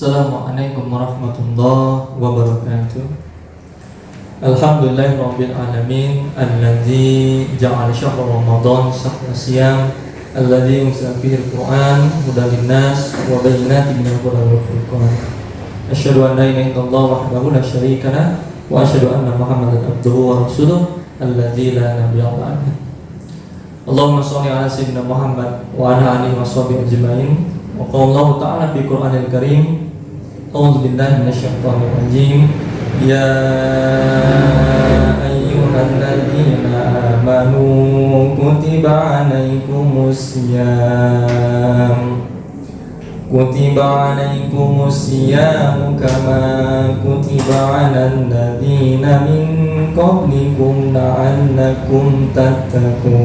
Assalamualaikum warahmatullahi wabarakatuh. Alhamdulillahirabbil alamin alladzi ja'ala syahr Ramadan syahra siyam alladzi unzila fihi al-Qur'an hudan lin-nas wa bayyinatin minal huda wal furqan. Asyhadu an la ilaha illallah wahdahu la syarika lah wa asyhadu anna Muhammadan abduhu wa rasuluh alladzi la nabiyya ba'dahu. Allahumma shalli ala sayyidina Muhammad wa ala alihi washabihi ajmain. Wa qala Allah ta'ala fi Qur'anil Karim, a'udzu billahi minasyaitonir rajim. Ya ayyuhalladzina amanu kutiba 'alaikumus syiyam kama kutiba 'alal ladzina min qablikum la'allakum tattaqun.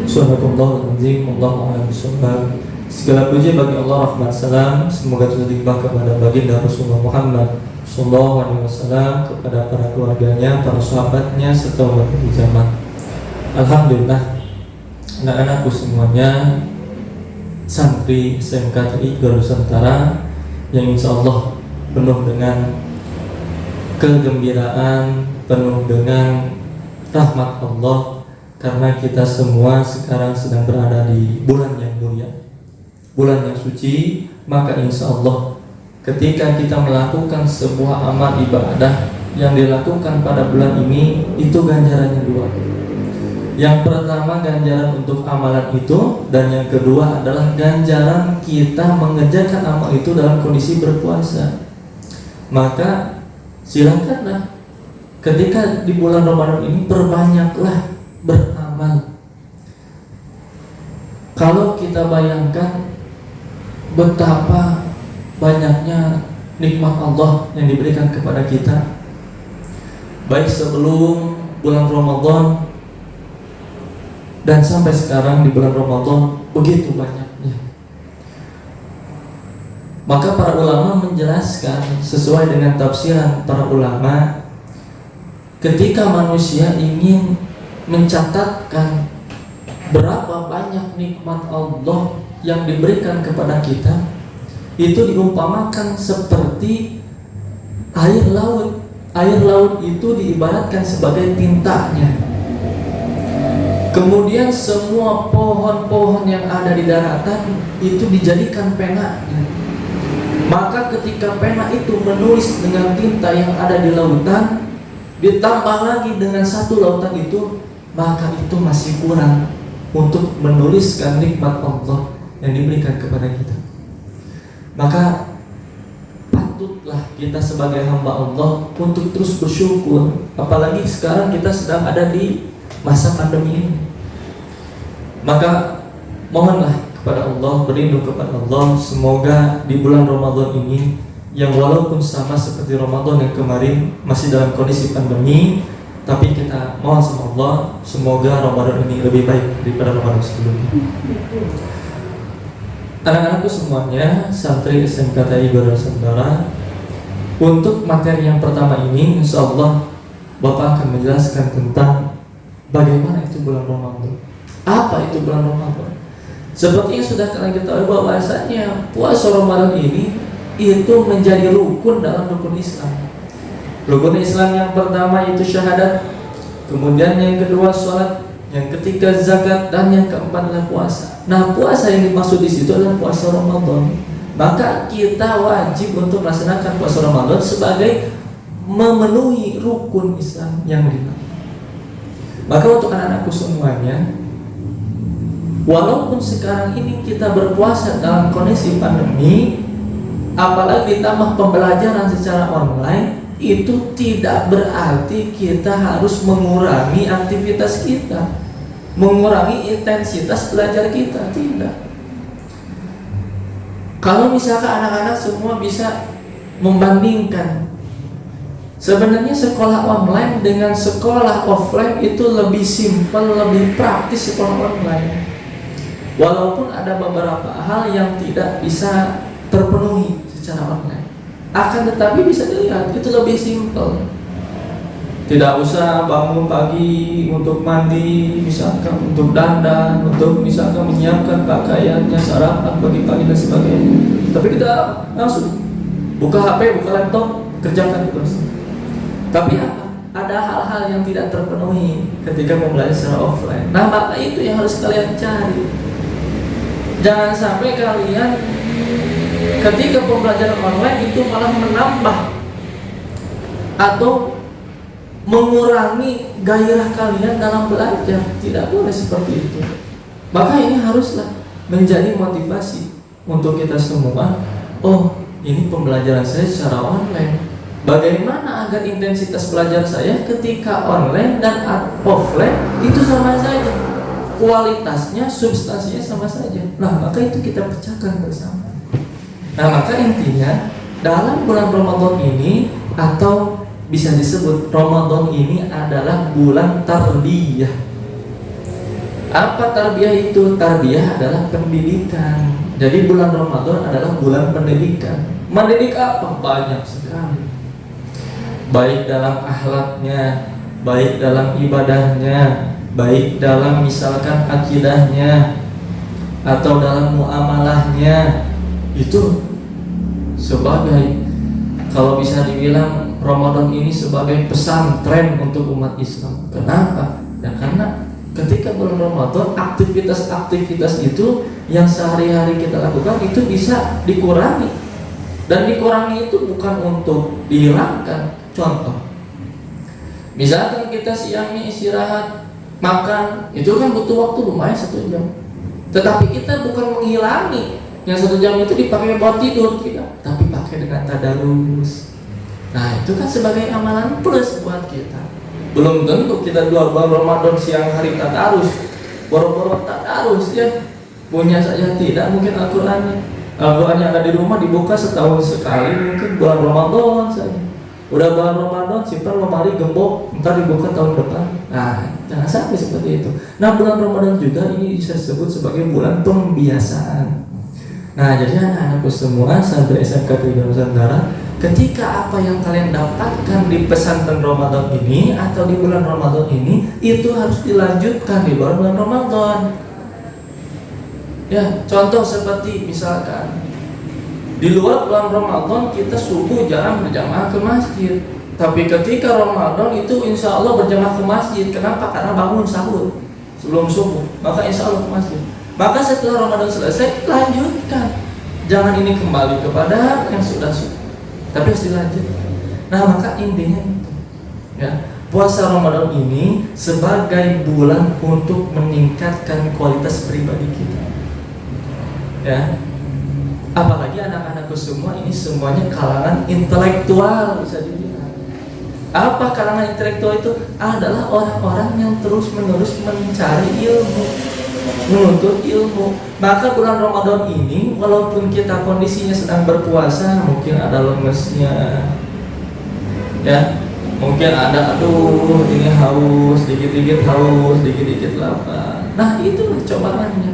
Subhanallahu azim, Allahu a'lam bishawab. Segala puji bagi Allah, rahmat salam semoga terlimpah kepada baginda Rasulullah Muhammad sallallahu alaihi wasallam, kepada para keluarganya, para sahabatnya serta umat zaman. Alhamdulillah, anak-anakku semuanya, santri SMK TI Garuda Nusantara yang insya Allah penuh dengan kegembiraan, penuh dengan rahmat Allah, karena kita semua sekarang sedang berada di bulan yang mulia, bulan yang suci. Maka insya Allah ketika kita melakukan sebuah amal ibadah yang dilakukan pada bulan ini, itu ganjarannya dua. Yang pertama ganjaran untuk amalan itu, dan yang kedua adalah ganjaran kita mengerjakan amal itu dalam kondisi berpuasa. Maka silakanlah ketika di bulan Ramadan ini perbanyaklah beramal. Kalau kita bayangkan betapa banyaknya nikmat Allah yang diberikan kepada kita, baik sebelum bulan Ramadan dan sampai sekarang di bulan Ramadan, begitu banyaknya. Maka para ulama menjelaskan sesuai dengan tafsiran para ulama, ketika manusia ingin mencatatkan berapa banyak nikmat Allah yang diberikan kepada kita, itu diumpamakan seperti air laut. Air laut itu diibaratkan sebagai tintanya. Kemudian semua pohon-pohon yang ada di daratan itu dijadikan penanya. Maka ketika pena itu menulis dengan tinta yang ada di lautan, ditambah lagi dengan satu lautan itu, maka itu masih kurang untuk menuliskan nikmat Allah yang diberikan kepada kita. Maka patutlah kita sebagai hamba Allah untuk terus bersyukur, apalagi sekarang kita sedang ada di masa pandemi ini. Maka mohonlah kepada Allah, berlindung kepada Allah, semoga di bulan Ramadan ini yang walaupun sama seperti Ramadan yang kemarin masih dalam kondisi pandemi, tapi kita mohon sama Allah, semoga Ramadan ini lebih baik daripada Ramadan sebelumnya. Anak-anakku semuanya, santri SMK TI Garuda Nusantara, untuk materi yang pertama ini, insya Allah Bapak akan menjelaskan tentang bagaimana itu bulan Ramadan. Apa itu bulan Ramadan? Seperti yang sudah kalian ketahui bahwasanya puasa Ramadan ini itu menjadi rukun dalam rukun Islam. Rukun Islam yang pertama itu syahadat, kemudian yang kedua sholat, yang ketiga zakat, dan yang keempat adalah puasa. Nah, puasa yang dimaksud di situ adalah puasa Ramadan. Maka kita wajib untuk melaksanakan puasa Ramadan sebagai memenuhi rukun Islam yang lima. Maka untuk anak-anakku semuanya, walaupun sekarang ini kita berpuasa dalam kondisi pandemi, apalagi ditambah pembelajaran secara online, itu tidak berarti kita harus mengurangi aktivitas kita, mengurangi intensitas belajar kita, tidak. Kalau misalkan anak-anak semua bisa membandingkan, sebenarnya sekolah online dengan sekolah offline itu lebih simpel, lebih praktis sekolah online. Walaupun ada beberapa hal yang tidak bisa terpenuhi secara online, akan tetapi bisa dilihat itu lebih simpel. Tidak usah bangun pagi untuk mandi, misalkan untuk dandan, untuk misalkan menyiapkan pakaiannya, sarapan pagi-pagi dan sebagainya. Tapi kita langsung buka HP, buka laptop, kerjakan terus. Tapi apa? Ada hal-hal yang tidak terpenuhi ketika belajar secara offline. Nah, maka itu yang harus kalian cari. Jangan sampai kalian ketika pembelajaran online itu malah menambah atau mengurangi gairah kalian dalam belajar. Tidak boleh seperti itu. Maka ini haruslah menjadi motivasi untuk kita semua. Oh, ini pembelajaran saya secara online. Bagaimana agar intensitas belajar saya ketika online dan offline itu sama saja, kualitasnya, substansinya sama saja. Nah, maka itu kita pecahkan bersama. Nah, maka intinya dalam bulan Ramadan ini, atau bisa disebut Ramadan ini adalah bulan tarbiyah. Apa tarbiyah itu? Tarbiyah adalah pendidikan. Jadi bulan Ramadan adalah bulan pendidikan. Mendidik apa? Banyak sekali. Baik dalam akhlaknya, baik dalam ibadahnya, baik dalam misalkan akidahnya, atau dalam muamalahnya. Itu sebagai, kalau bisa dibilang Ramadan ini sebagai pesantren untuk umat Islam. Kenapa? Ya karena ketika bulan Ramadan aktivitas-aktivitas itu yang sehari-hari kita lakukan itu bisa dikurangi. Dan dikurangi itu bukan untuk dihilangkan. Contoh, misalkan kita siangnya istirahat, makan, itu kan butuh waktu lumayan 1 jam. Tetapi kita bukan menghilangi yang 1 jam itu dipakai buat tidur, tidak, tapi pakai dengan tadarus. Nah, itu kan sebagai amalan plus buat kita. Belum tentu kita 2 bulan Ramadan siang hari tadarus, boro-boro tadarus ya, punya saja tidak mungkin Al-Qurannya. Al-Quran yang ada di rumah dibuka setahun sekali, mungkin bulan Ramadan saja. Udah bulan Ramadan simpan lemari gembok, ntar dibuka tahun depan. Nah, jangan sampai seperti itu. Nah, bulan Ramadan juga ini bisa disebut sebagai bulan pembiasaan. Nah, jadi anak-anakku semua santri SMK Tridharma Nusantara, ketika apa yang kalian dapatkan di pesantren Ramadan ini atau di bulan Ramadan ini, itu harus dilanjutkan di luar bulan Ramadan. Ya, contoh seperti misalkan di luar bulan Ramadan kita subuh jarang berjamaah ke masjid, tapi ketika Ramadan itu insya Allah berjamaah ke masjid. Kenapa? Karena bangun sahur sebelum subuh, maka insya Allah ke masjid. Maka setelah Ramadan selesai, lanjutkan. Jangan ini kembali kepada yang sudah, tapi harus dilanjutkan. Nah, maka intinya itu, ya, puasa Ramadan ini sebagai bulan untuk meningkatkan kualitas pribadi kita. Ya, apalagi anak-anakku semua ini semuanya kalangan intelektual, bisa dibilang. Apa kalangan intelektual itu? Adalah orang-orang yang terus-menerus mencari ilmu, menuntut ilmu. Maka bulan Ramadan ini, walaupun kita kondisinya sedang berpuasa, mungkin ada lemesnya, ya, mungkin ada aduh ini haus, dikit-dikit haus, dikit-dikit lapar. Nah, itulah cobaannya.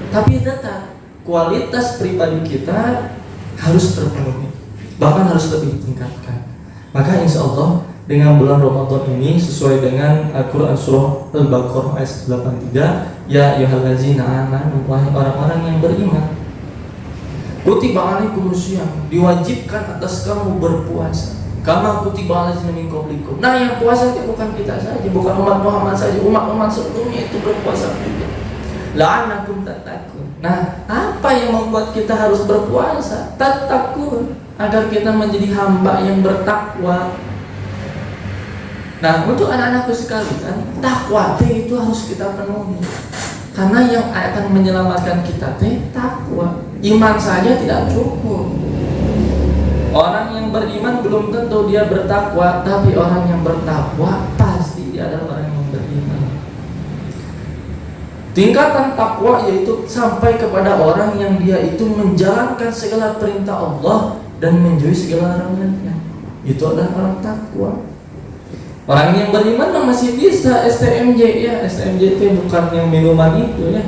Tapi tetap kualitas pribadi kita harus terpenuhi, bahkan harus lebih ditingkatkan. Maka insya Allah dengan bulan Ramadan ini sesuai dengan Al-Quran Surah Al-Baqarah ayat 83, ya ayyuhallazina amanu, wahai orang-orang yang beriman, kutiba alaikumusiyam, diwajibkan atas kamu berpuasa, kama kutiba alazina min qablikum. Nah, yang puasa itu bukan kita saja, bukan umat Muhammad saja, umat-umat sebelumnya itu berpuasa juga. La'annakum tattaqun. Nah, apa yang membuat kita harus berpuasa? Tattaqun, agar kita menjadi hamba yang bertakwa. Nah, untuk anak-anakku sekalian, takwa itu harus kita penuhi. Karena yang akan menyelamatkan kita takwa. Iman saja tidak cukup. Orang yang beriman belum tentu dia bertakwa, tapi orang yang bertakwa pasti dia adalah orang yang beriman. Tingkatan takwa yaitu sampai kepada orang yang dia itu menjalankan segala perintah Allah dan menjauhi segala larangannya. Itu adalah orang takwa. Orang yang beriman masih bisa STMJ, ya, STMJ itu bukan yang minuman itu, ya.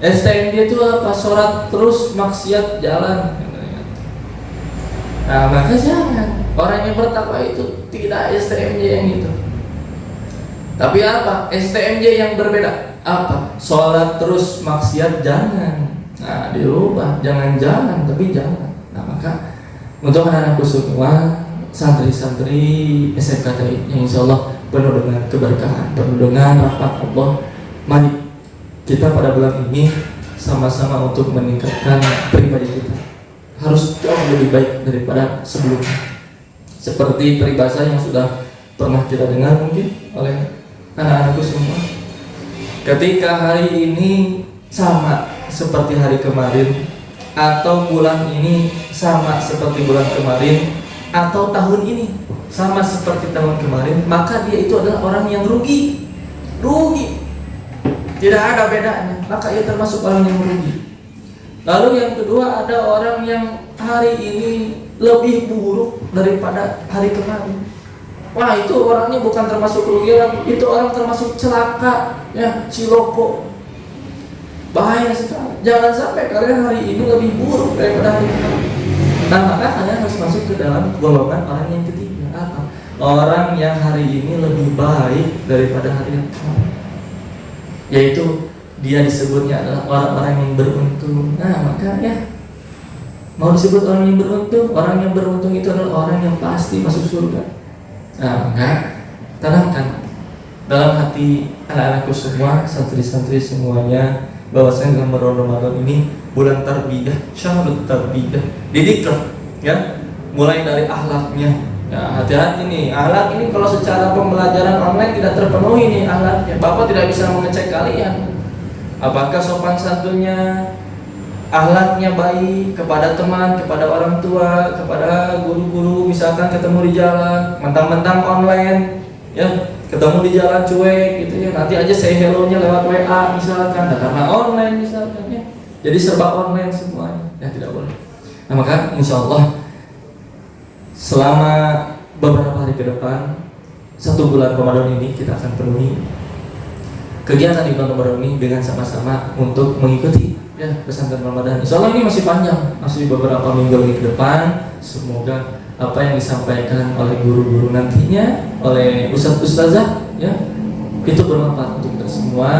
STMJ itu apa? Sholat terus maksiat jalan. Nah, maka jangan. Orang yang bertakwa itu tidak STMJ yang itu. Tapi apa? STMJ yang berbeda. Apa? Sholat terus, maksiat jangan. Nah, dirubah. Jangan-jangan, tapi jangan. Nah, maka untuk anak-anakku semua, santri-santri SMKTI yang insya Allah penuh dengan keberkahan, penuh dengan rahmat Allah. Mari kita pada bulan ini sama-sama untuk meningkatkan pribadi kita. Harus jauh lebih baik daripada sebelumnya. Seperti peribahasa yang sudah pernah kita dengar mungkin oleh anak-anakku semua. Ketika hari ini sama seperti hari kemarin, atau bulan ini sama seperti bulan kemarin, atau tahun ini sama seperti tahun kemarin, maka dia itu adalah orang yang rugi. Tidak ada bedanya, maka ia termasuk orang yang rugi. Lalu yang kedua, ada orang yang hari ini lebih buruk daripada hari kemarin. Wah, itu orangnya bukan termasuk rugi lagi, itu orang termasuk celaka, ya, ciloko. Bahaya sekali. Jangan sampai kalian hari ini lebih buruk daripada hari kemarin. Nah, maka kalian harus masuk ke dalam golongan orang yang ketiga. Apa? Orang yang hari ini lebih baik daripada hari yang kemarin. Yaitu dia disebutnya adalah orang-orang yang beruntung. Nah, maka ya, mau disebut orang yang beruntung, orang yang beruntung itu adalah orang yang pasti masuk surga. Nah, maka tanamkan dalam hati anak-anakku semua, santri-santri semuanya, bahwasanya dalam bulan Ramadan ini bulan tarbiyah, syahrut tarbiyah, didiklah, ya, mulai dari akhlaknya. Ya, hati-hati nih, akhlak ini kalau secara pembelajaran online tidak terpenuhi nih akhlaknya. Bapak tidak bisa mengecek kalian apakah sopan santunnya, akhlaknya baik kepada teman, kepada orang tua, kepada guru-guru. Misalkan ketemu di jalan, mentang-mentang online, ya, ketemu di jalan cuek gitu ya, nanti aja say hello-nya lewat WA misalkan, karena online misalkan, ya, jadi serba online semuanya, ya, tidak boleh. Nah, maka insya Allah selama beberapa hari ke depan, 1 bulan Ramadan ini kita akan penuhi kegiatan di bulan Ramadan ini dengan sama-sama untuk mengikuti, ya, pesantren Ramadan. Insya Allah ini masih panjang, masih beberapa minggu lagi ke depan. Semoga apa yang disampaikan oleh guru-guru nantinya, oleh ustaz-ustazah, ya, itu bermanfaat untuk kita semua.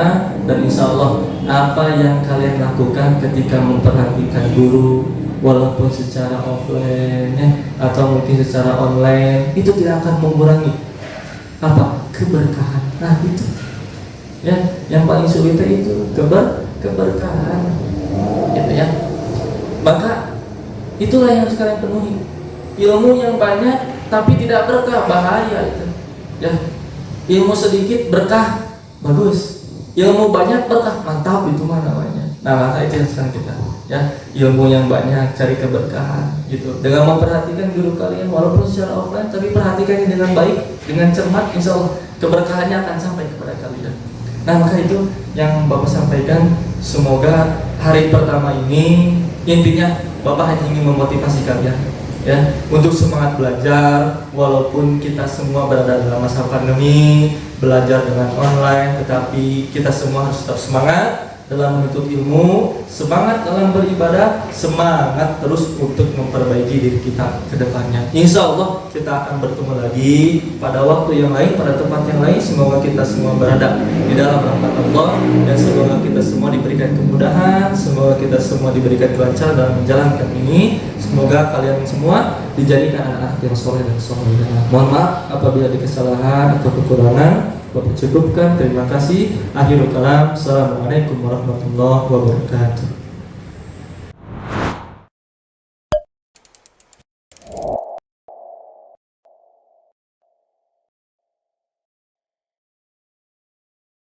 Dan insya Allah apa yang kalian lakukan ketika memperhatikan guru, walaupun secara offline, ya, atau mungkin secara online, itu tidak akan mengurangi apa? Keberkahan. Nah, itu, ya, yang paling sulit itu keberkahan, gitu ya. Maka itulah yang harus kalian penuhi. Ilmu yang banyak tapi tidak berkah, bahaya itu, ya. Ilmu sedikit berkah, bagus. Ilmu banyak berkah, mantap, itu mah namanya. Nah, maka itu yang sekarang kita, ya, ilmu yang banyak, cari keberkahan, gitu. Dengan memperhatikan guru kalian walaupun secara offline, tapi perhatikannya dengan baik, dengan cermat, insya Allah keberkahannya akan sampai kepada kalian. Nah, maka itu yang Bapak sampaikan. Semoga hari pertama ini, intinya Bapak hanya ingin memotivasi kalian, ya, untuk semangat belajar. Walaupun kita semua berada dalam masa pandemi, belajar dengan online, tetapi kita semua harus tetap semangat dalam menuntut ilmu, semangat dalam beribadah, semangat terus untuk memperbaiki diri kita ke depannya. Insya Allah kita akan bertemu lagi pada waktu yang lain, pada tempat yang lain. Semoga kita semua berada di dalam rahmat Allah, dan semoga kita semua diberikan kemudahan, semoga kita semua diberikan kelancaran dalam menjalankan ini. Semoga kalian semua dijadikan anak-anak yang soleh dan solehah. Mohon maaf apabila ada kesalahan atau kekurangan. Bapak cukupkan. Terima kasih. Akhirul kalam. Assalamualaikum warahmatullahi wabarakatuh.